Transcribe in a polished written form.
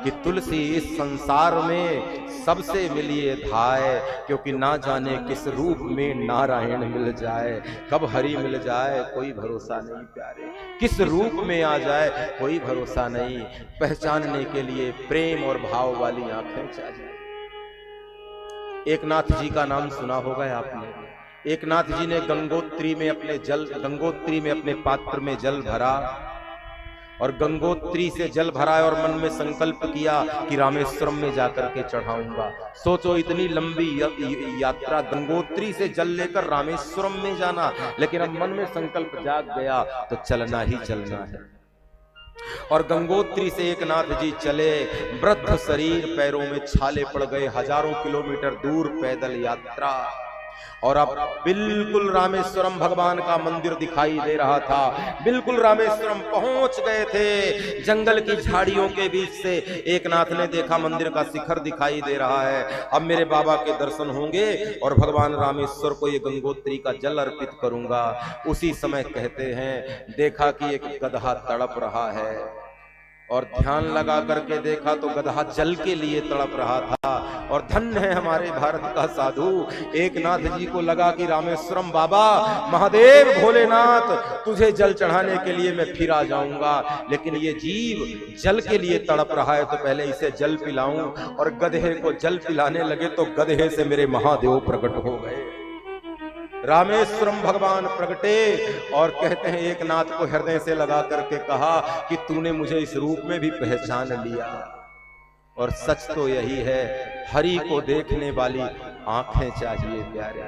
कि तुलसी इस संसार में सबसे मिलिए धाय, क्योंकि ना जाने किस रूप में नारायण मिल जाए। कब हरि मिल जाए कोई भरोसा नहीं प्यारे, किस रूप में आ जाए कोई भरोसा नहीं। पहचानने के लिए प्रेम और भाव वाली आंखें चाहिए। एकनाथ जी का नाम सुना होगा आपने। एकनाथ जी ने गंगोत्री में अपने पात्र में जल भरा और गंगोत्री से जल भरा और मन में संकल्प किया कि रामेश्वरम में जाकर के चढ़ाऊंगा। सोचो इतनी लंबी यात्रा, गंगोत्री से जल लेकर रामेश्वरम में जाना, लेकिन अब मन में संकल्प जाग गया तो चलना ही चलना है। और गंगोत्री से एकनाथ जी चले, वृद्ध शरीर, पैरों में छाले पड़ गए, हजारों किलोमीटर दूर पैदल यात्रा। और अब बिल्कुल रामेश्वरम भगवान का मंदिर दिखाई दे रहा था, बिल्कुल रामेश्वरम पहुंच गए थे। जंगल की झाड़ियों के बीच से एकनाथ ने देखा मंदिर का शिखर दिखाई दे रहा है, अब मेरे बाबा के दर्शन होंगे और भगवान रामेश्वर को ये गंगोत्री का जल अर्पित करूंगा। उसी समय कहते हैं देखा कि एक गदहा तड़प रहा है और ध्यान लगा करके देखा तो गदहा जल के लिए तड़प रहा था। और धन्य है हमारे भारत का साधु, एकनाथ जी को लगा कि रामेश्वरम बाबा, महादेव भोलेनाथ, तुझे जल चढ़ाने के लिए मैं फिर आ जाऊंगा, लेकिन ये जीव जल के लिए तड़प रहा है तो पहले इसे जल पिलाऊं। और गधे को जल पिलाने लगे तो गधे से मेरे महादेव प्रकट हो गए। रामेश्वरम भगवान प्रगटे और कहते हैं एकनाथ को हृदय से लगा करके कहा कि तूने मुझे इस रूप में भी पहचान लिया। और सच तो यही है, हरि को देखने वाली आंखें चाहिए प्यारे।